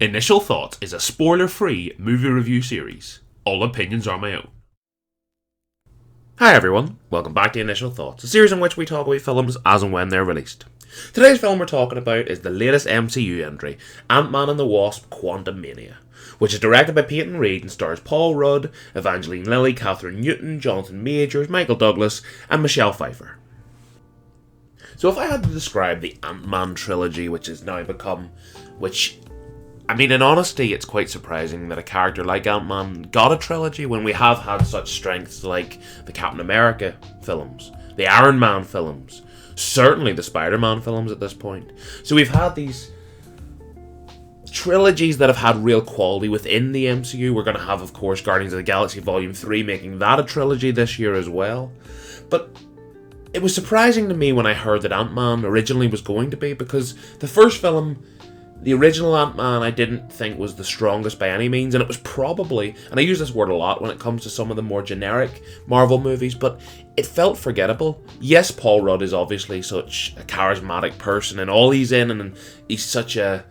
Initial Thoughts is a spoiler-free movie review series. All opinions are my own. Hi everyone, welcome back to Initial Thoughts, a series in which we talk about films as and when they're released. Today's film we're talking about is the latest MCU entry, Antman and the Wasp: Quantumania, which is directed by Peyton Reed and stars Paul Rudd, Evangeline Lilly, Catherine Newton, Jonathan Majors, Michael Douglas, and Michelle Pfeiffer. So if I had to describe the Ant-Man trilogy, which has now become, in honesty, it's quite surprising that a character like Ant-Man got a trilogy when we have had such strengths like the Captain America films, the Iron Man films, certainly the Spider-Man films at this point. So we've had these trilogies that have had real quality within the MCU. We're going to have, of course, Guardians of the Galaxy Volume 3, making that a trilogy this year as well. But it was surprising to me when I heard that Ant-Man originally was going to be, because the first film, the original Ant-Man, I didn't think was the strongest by any means, and it was probably, and I use this word a lot when it comes to some of the more generic Marvel movies, but it felt forgettable. Yes, Paul Rudd is obviously such a charismatic person, and all he's in, and he's such a...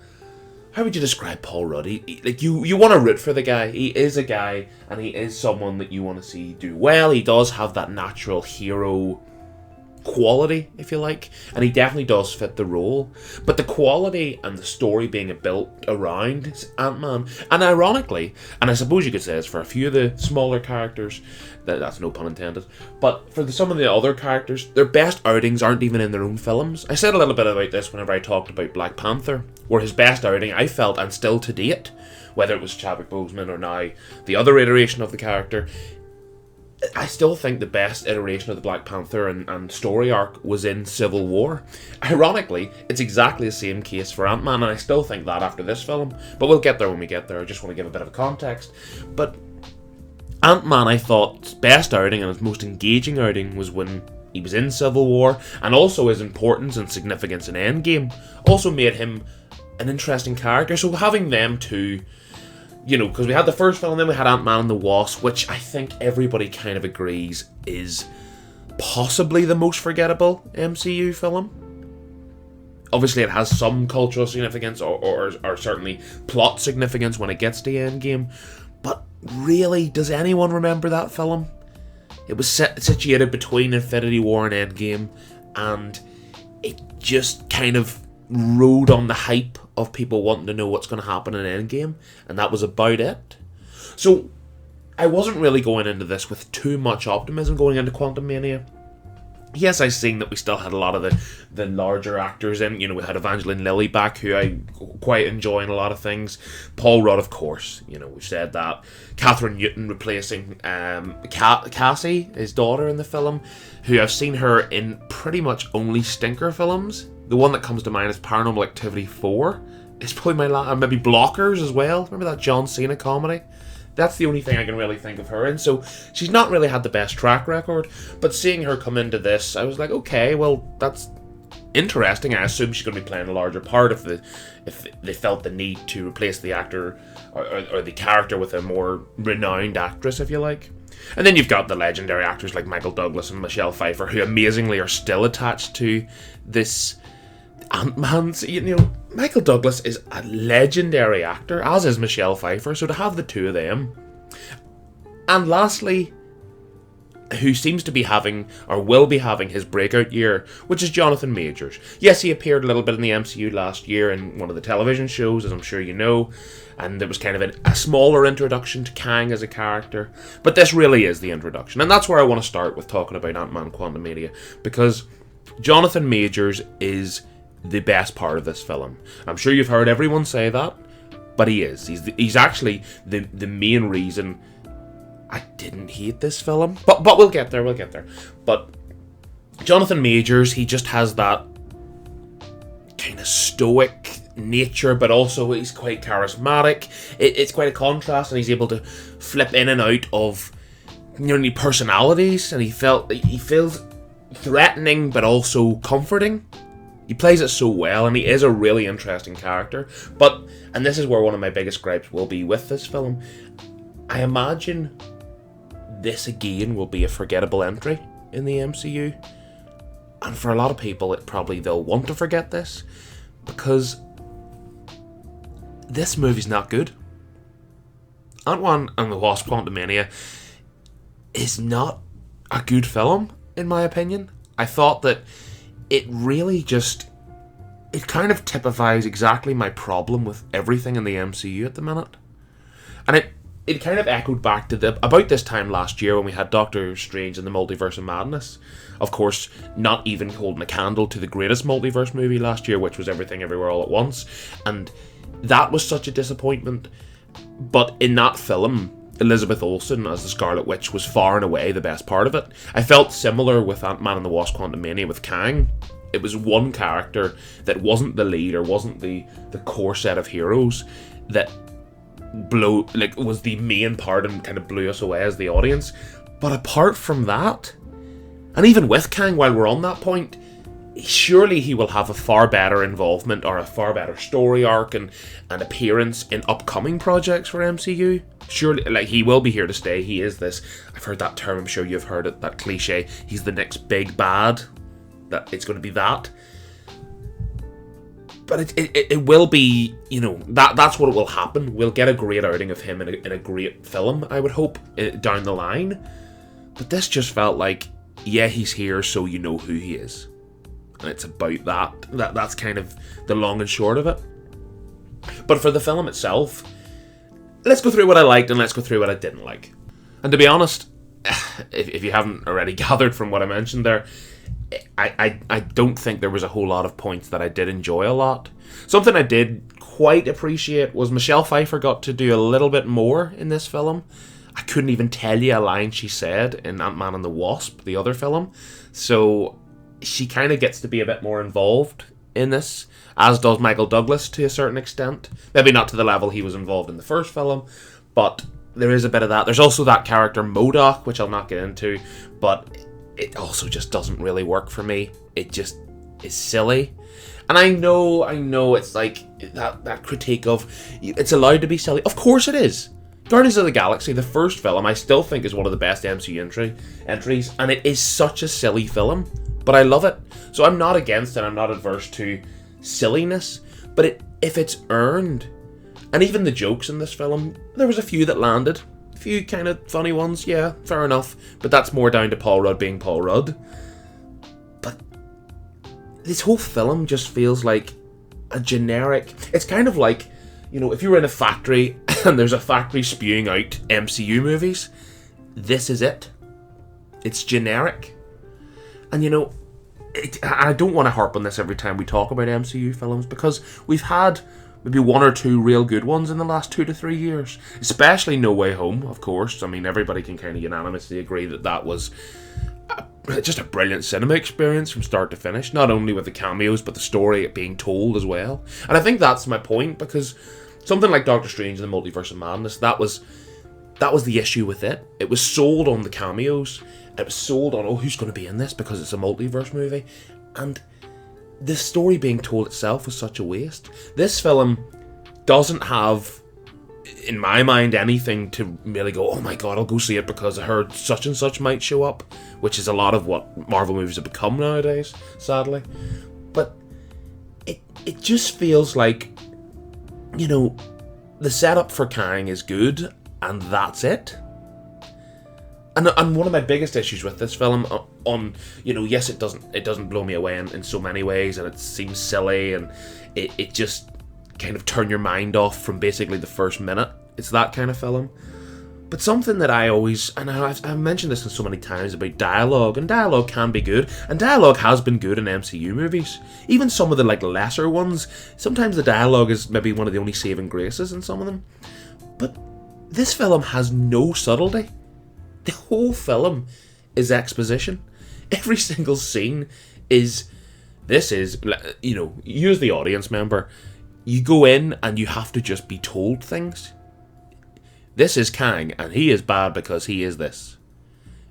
How would you describe Paul Rudd? You want to root for the guy. He is a guy, and he is someone that you want to see do well. He does have that natural hero quality, if you like, and he definitely does fit the role. But the quality and the story being built around Ant-Man, and ironically, and I suppose you could say it's for a few of the smaller characters, that's no pun intended, but for some of the other characters, their best outings aren't even in their own films. I said a little bit about this whenever I talked about Black Panther, where his best outing, I felt, and still to date, whether it was Chadwick Boseman or now the other iteration of the character, I still think the best iteration of the Black Panther and story arc was in Civil War. Ironically, it's exactly the same case for Ant-Man, and I still think that after this film. But we'll get there when we get there. I just want to give a bit of context. But Ant-Man, I thought, best outing and his most engaging outing was when he was in Civil War, and also his importance and significance in Endgame also made him an interesting character. So having them two, because we had the first film, and then we had Ant-Man and the Wasp, which I think everybody kind of agrees is possibly the most forgettable MCU film. Obviously, it has some cultural significance, or certainly plot significance when it gets to Endgame. But really, does anyone remember that film? It was situated between Infinity War and Endgame, and it just kind of rode on the hype of people wanting to know what's going to happen in Endgame, and that was about it. So I wasn't really going into this with too much optimism going into Quantumania. Yes, I've seen that we still had a lot of the larger actors in. We had Evangeline Lilly back, who I quite enjoy in a lot of things. Paul Rudd, of course, we've said that. Catherine Newton replacing Cassie, his daughter in the film, who I've seen her in pretty much only stinker films. The one that comes to mind is Paranormal Activity 4. It's probably maybe Blockers as well. Remember that John Cena comedy? That's the only thing I can really think of her in. So she's not really had the best track record. But seeing her come into this, I was like, okay, well, that's interesting. I assume she's going to be playing a larger part if they felt the need to replace the actor or the character with a more renowned actress, if you like. And then you've got the legendary actors like Michael Douglas and Michelle Pfeiffer, who amazingly are still attached to this Ant-Man. Michael Douglas is a legendary actor, as is Michelle Pfeiffer, so to have the two of them. And lastly, who seems to be having, or will be having, his breakout year, which is Jonathan Majors. Yes, he appeared a little bit in the MCU last year in one of the television shows, as I'm sure you know, and it was kind of a smaller introduction to Kang as a character, but this really is the introduction, and that's where I want to start with talking about Ant-Man Quantumania, because Jonathan Majors is the best part of this film. I'm sure you've heard everyone say that, but he is. He's actually the main reason I didn't hate this film. But we'll get there. But Jonathan Majors, he just has that kind of stoic nature, but also he's quite charismatic. It's quite a contrast, and he's able to flip in and out of personalities, and he feels threatening but also comforting. He plays it so well, and he is a really interesting character. But, and this is where one of my biggest gripes will be with this film, I imagine this again will be a forgettable entry in the MCU. And for a lot of people, they'll want to forget this, because this movie's not good. Ant-Man and the Wasp: Quantumania is not a good film, in my opinion. I thought that it really just... It kind of typifies exactly my problem with everything in the MCU at the minute. And it kind of echoed back to about this time last year when we had Doctor Strange and the Multiverse of Madness. Of course, not even holding a candle to the greatest multiverse movie last year, which was Everything Everywhere All at Once. And that was such a disappointment. But in that film, Elizabeth Olsen as the Scarlet Witch was far and away the best part of it. I felt similar with Ant-Man and the Wasp: Quantumania with Kang. It was one character that wasn't the lead or wasn't the core set of heroes that was the main part and kind of blew us away as the audience. But apart from that, and even with Kang, while we're on that point, surely he will have a far better involvement or a far better story arc and appearance in upcoming projects for MCU. Surely, he will be here to stay. He is this. I've heard that term. I'm sure you've heard it. That cliche. He's the next big bad. That it's going to be that. But it will be, that's what will happen. We'll get a great outing of him in a great film, I would hope, down the line. But this just felt like, yeah, he's here, so you know who he is. And it's about that. That's kind of the long and short of it. But for the film itself, let's go through what I liked and let's go through what I didn't like. And to be honest, if you haven't already gathered from what I mentioned there, I don't think there was a whole lot of points that I did enjoy a lot. Something I did quite appreciate was Michelle Pfeiffer got to do a little bit more in this film. I couldn't even tell you a line she said in Ant-Man and the Wasp, the other film. So she kind of gets to be a bit more involved in this, as does Michael Douglas to a certain extent. Maybe not to the level he was involved in the first film, but there is a bit of that. There's also that character MODOK, which I'll not get into, but it also just doesn't really work for me. It just is silly. And I know it's like that critique of it's allowed to be silly. Of course it is. Guardians of the Galaxy, the first film, I still think is one of the best MCU entries, and it is such a silly film, but I love it. So I'm not against it, I'm not adverse to silliness, but if it's earned, and even the jokes in this film, there was a few that landed. A few kind of funny ones, yeah, fair enough, but that's more down to Paul Rudd being Paul Rudd. But this whole film just feels like a generic... It's kind of like, if you were in a factory and there's a factory spewing out MCU movies, this is it. It's generic. And I don't want to harp on this every time we talk about MCU films, because we've had maybe one or two real good ones in the last 2 to 3 years. Especially No Way Home, of course. I mean, everybody can kind of unanimously agree that was just a brilliant cinema experience from start to finish. Not only with the cameos, but the story being told as well. And I think that's my point, because something like Doctor Strange and the Multiverse of Madness, that was the issue with it. It was sold on the cameos. It was sold on, who's going to be in this because it's a multiverse movie. And the story being told itself was such a waste. This film doesn't have, in my mind, anything to really go, oh my god, I'll go see it because I heard such and such might show up, which is a lot of what Marvel movies have become nowadays, sadly. But it just feels like, the setup for Kang is good, and that's it. And one of my biggest issues with this film, yes, it doesn't blow me away in so many ways, and it seems silly, and it just kind of turn your mind off from basically the first minute. It's that kind of film. But something that I always, and I've mentioned this so many times about dialogue, and dialogue can be good, and dialogue has been good in MCU movies. Even some of the lesser ones, sometimes the dialogue is maybe one of the only saving graces in some of them. But this film has no subtlety. The whole film is exposition. Every single scene is, you as the audience member, you go in and you have to just be told things. This is Kang, and he is bad because he is this.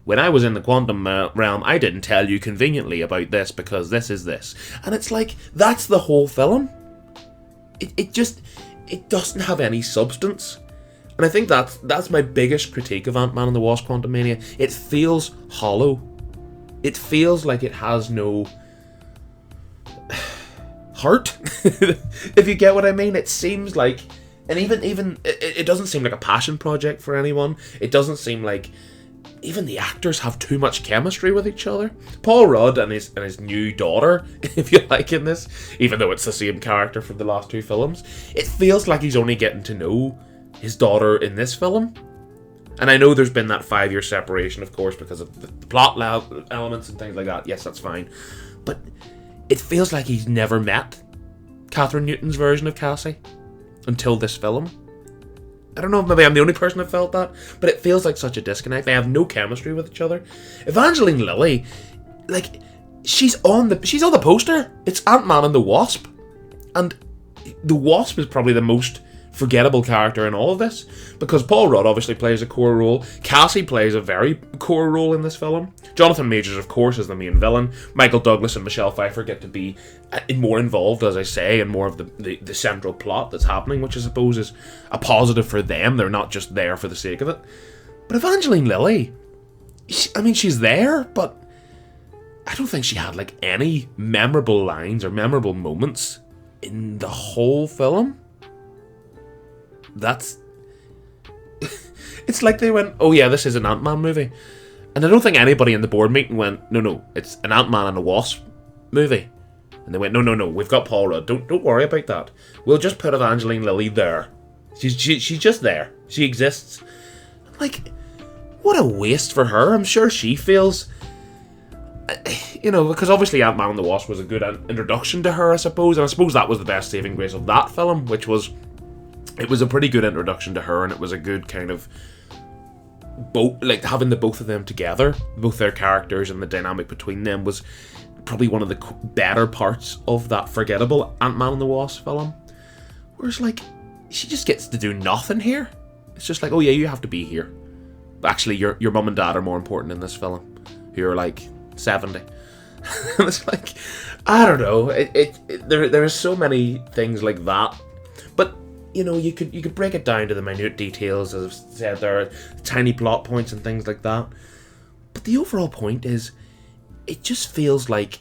When I was in the quantum realm, I didn't tell you conveniently about this because this is this. And it's like, that's the whole film. It doesn't have any substance. And I think that's my biggest critique of Ant-Man and the Wasp: Quantumania. It feels hollow. It feels like it has no heart. If you get what I mean. It seems like And even it doesn't seem like a passion project for anyone. It doesn't seem like even the actors have too much chemistry with each other. Paul Rudd and his new daughter, if you like, in this, even though it's the same character from the last two films, it feels like he's only getting to know his daughter in this film. And I know there's been that 5-year separation, of course, because of the plot elements and things like that. Yes, that's fine. But it feels like he's never met Catherine Newton's version of Cassie until this film. I don't know if maybe I'm the only person that felt that, but it feels like such a disconnect. They have no chemistry with each other. Evangeline Lilly, like, she's on the poster. It's Antman and the Wasp. And the Wasp is probably the most forgettable character in all of this, because Paul Rudd obviously plays a core role. Cassie plays a very core role in this film. Jonathan Majors, of course, is the main villain. Michael Douglas and Michelle Pfeiffer get to be more involved, as I say, in more of the central plot that's happening, which I suppose is a positive for them. They're not just there for the sake of it. But Evangeline Lilly, she's there, but I don't think she had like any memorable lines or memorable moments in the whole film. It's like they went, oh yeah, this is an Ant-Man movie. And I don't think anybody in the board meeting went, no, it's an Ant-Man and a Wasp movie. And they went, no, we've got Paul Rudd. Don't worry about that. We'll just put Evangeline Lilly there. She's just there. She exists. Like, what a waste for her. I'm sure she feels, because obviously Ant-Man and the Wasp was a good introduction to her, I suppose. And I suppose that was the best saving grace of that film, which was, it was a pretty good introduction to her, and it was a good kind of having the both of them together, both their characters and the dynamic between them was probably one of the better parts of that forgettable Ant-Man and the Wasp film. Whereas, like, she just gets to do nothing here. It's just like, oh yeah, you have to be here. But actually, your mum and dad are more important in this film, who are like 70. And it's like, I don't know. There are so many things like that. But you could break it down to the minute details. As I've said, there are tiny plot points and things like that. But the overall point is, it just feels like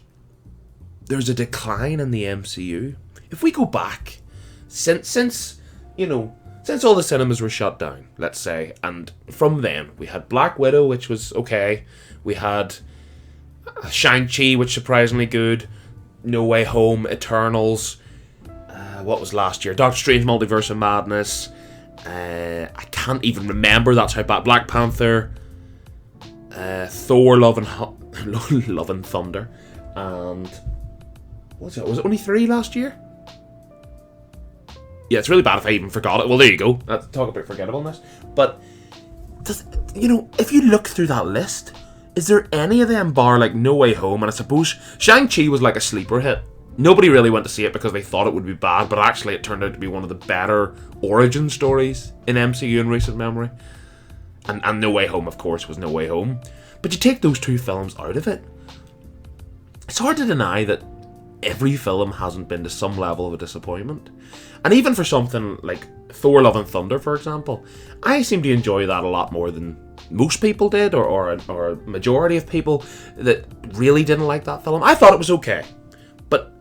there's a decline in the MCU. If we go back, since all the cinemas were shut down, let's say, and from then we had Black Widow, which was okay. We had Shang-Chi, which surprisingly good. No Way Home, Eternals. What was last year? Doctor Strange Multiverse of Madness. I can't even remember. That's how bad. Black Panther. Thor: Love and Thunder. And what's it? Was it only 3 last year? Yeah, it's really bad if I even forgot it. Well, there you go. Let's talk about forgettableness. But if you look through that list, is there any of them bar like No Way Home? And I suppose Shang-Chi was like a sleeper hit. Nobody really went to see it because they thought it would be bad, but actually it turned out to be one of the better origin stories in MCU in recent memory. And No Way Home, of course, was No Way Home. But you take those two films out of it, it's hard to deny that every film hasn't been to some level of a disappointment. And even for something like Thor: Love and Thunder, for example, I seem to enjoy that a lot more than most people did, or a majority of people that really didn't like that film. I thought it was okay.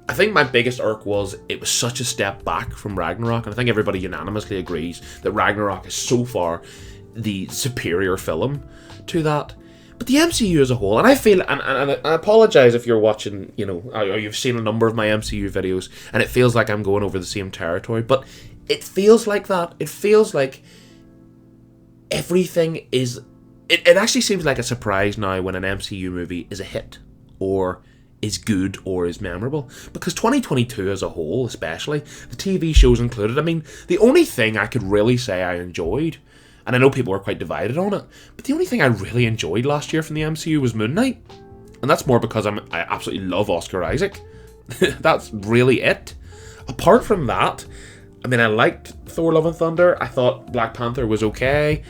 I think my biggest irk was it was such a step back from Ragnarok, and I think everybody unanimously agrees that Ragnarok is so far the superior film to that. But the MCU as a whole, and I feel, and I apologise if you're watching, or you've seen a number of my MCU videos, and it feels like I'm going over the same territory, but it feels like that. It feels like everything is... It actually seems like a surprise now when an MCU movie is a hit, or is good, or is memorable. Because 2022 as a whole, especially, the TV shows included, the only thing I could really say I enjoyed, and I know people were quite divided on it, but the only thing I really enjoyed last year from the MCU was Moon Knight. And that's more because I absolutely love Oscar Isaac. That's really it. Apart from that, I liked Thor: Love and Thunder. I thought Black Panther was okay.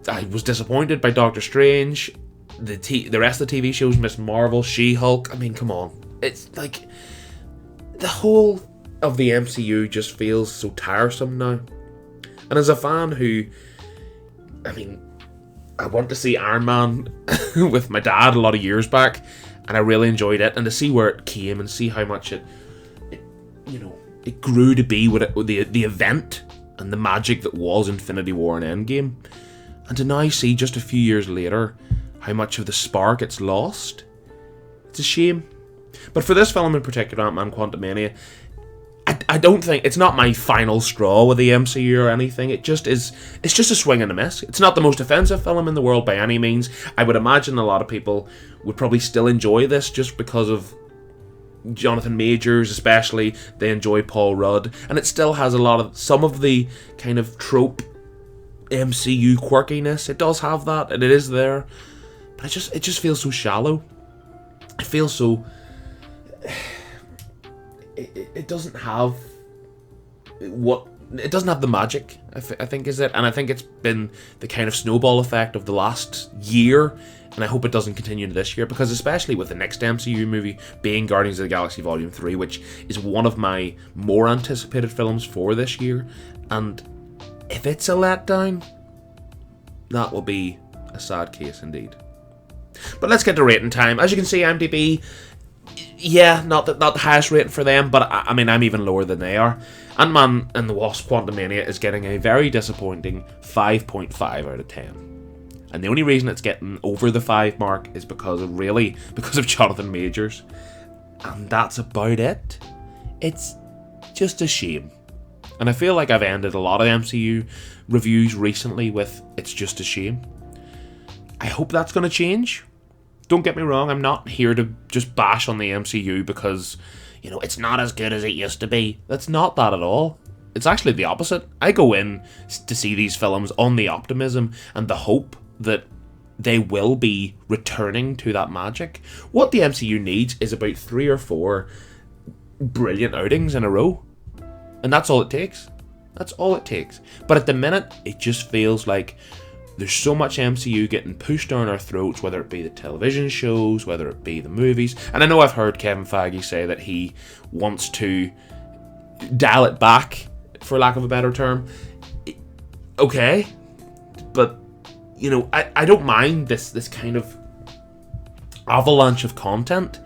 I was disappointed by Doctor Strange. The rest of the TV shows, Miss Marvel, She-Hulk, come on. It's like, the whole of the MCU just feels so tiresome now. And as a fan who, I want to see Iron Man with my dad a lot of years back, and I really enjoyed it, and to see where it came and see how much it grew to be what the event and the magic that was Infinity War and Endgame, and to now see just a few years later how much of the spark it's lost. It's a shame. But for this film in particular, Ant-Man Quantumania, I don't think it's not my final straw with the MCU or anything. It's just a swing and a miss. It's not the most offensive film in the world by any means. I would imagine a lot of people would probably still enjoy this just because of Jonathan Majors, especially. They enjoy Paul Rudd, and it still has some of the kind of trope MCU quirkiness. It does have that, and it is there, but it just feels so shallow. It feels so. It doesn't have it doesn't have the magic, I think is it, and I think it's been the kind of snowball effect of the last year, and I hope it doesn't continue into this year, because especially with the next MCU movie being Guardians of the Galaxy Volume 3, which is one of my more anticipated films for this year, and if it's a letdown, that will be a sad case indeed. But let's get to rating time. As you can see, IMDb, yeah, not the highest rating for them, but I mean, I'm even lower than they are. Ant-Man and the Wasp Quantumania is getting a very disappointing 5.5 out of 10. And the only reason it's getting over the 5 mark is because of Jonathan Majors. And that's about it. It's just a shame. And I feel like I've ended a lot of MCU reviews recently with "it's just a shame." I hope that's going to change. Don't get me wrong, I'm not here to just bash on the MCU because, it's not as good as it used to be. That's not that at all. It's actually the opposite. I go in to see these films on the optimism and the hope that they will be returning to that magic. What the MCU needs is about 3 or 4 brilliant outings in a row. And that's all it takes. That's all it takes. But at the minute, it just feels like there's so much MCU getting pushed down our throats, whether it be the television shows, whether it be the movies. And I know I've heard Kevin Feige say that he wants to dial it back, for lack of a better term. Okay, but, I don't mind this kind of avalanche of content,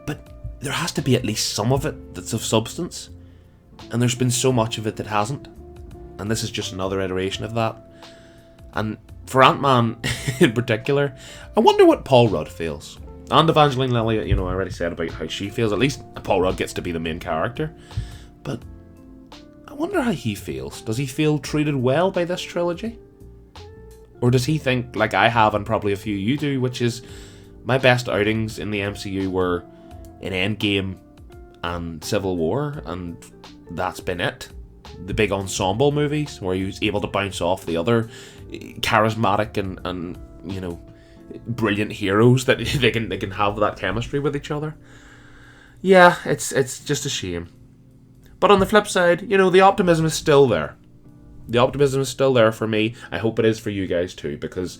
but there has to be at least some of it that's of substance. And there's been so much of it that hasn't. And this is just another iteration of that. And for Ant-Man in particular, I wonder what Paul Rudd feels. And Evangeline Lilly, I already said about how she feels. At least Paul Rudd gets to be the main character. But I wonder how he feels. Does he feel treated well by this trilogy? Or does he think, like I have and probably a few you do, which is my best outings in the MCU were in Endgame and Civil War, and that's been it. The big ensemble movies where he was able to bounce off the other charismatic and brilliant heroes that they can have that chemistry with each other. Yeah, it's just a shame. But on the flip side, the optimism is still there. The optimism is still there for me. I hope it is for you guys too, because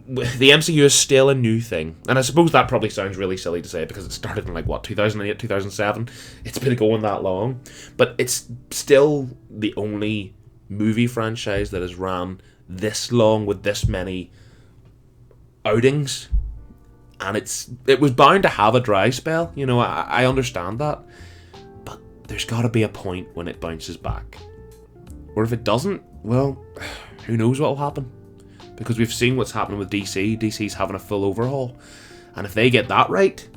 the MCU is still a new thing. And I suppose that probably sounds really silly to say because it started in 2008, 2007. It's been going that long. But it's still the only movie franchise that has ran this long with this many outings. And it was bound to have a dry spell. I understand that. But there's got to be a point when it bounces back. Or if it doesn't, well, who knows what will happen. Because we've seen what's happening with DC. DC's having a full overhaul. And if they get that right,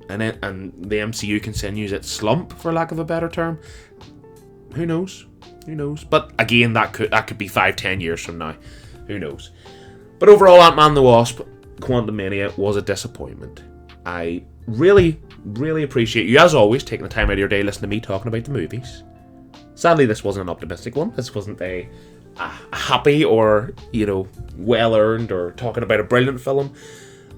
and the MCU continues its slump, for lack of a better term, who knows? Who knows? But again, that could be 5-10 years from now. Who knows? But overall, Ant-Man the Wasp Quantumania was a disappointment. I really, really appreciate you, as always, taking the time out of your day listening to me talking about the movies. Sadly, this wasn't an optimistic one. This wasn't a happy or, well-earned or talking about a brilliant film.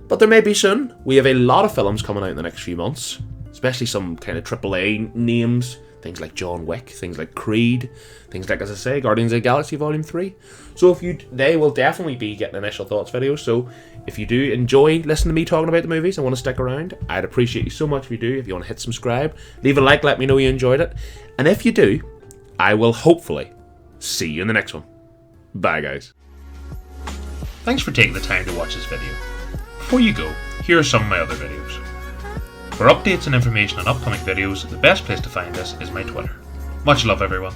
But there may be soon. We have a lot of films coming out in the next few months, especially some kind of AAA names, things like John Wick, things like Creed, things like, as I say, Guardians of the Galaxy Volume 3. So they will definitely be getting initial thoughts videos. So if you do enjoy listening to me talking about the movies and want to stick around, I'd appreciate you so much if you do. If you want to hit subscribe, leave a like, let me know you enjoyed it. And if you do, I will hopefully see you in the next one. Bye, guys. Thanks for taking the time to watch this video. Before you go, here are some of my other videos. For updates and information on upcoming videos, the best place to find us is my Twitter. Much love, everyone.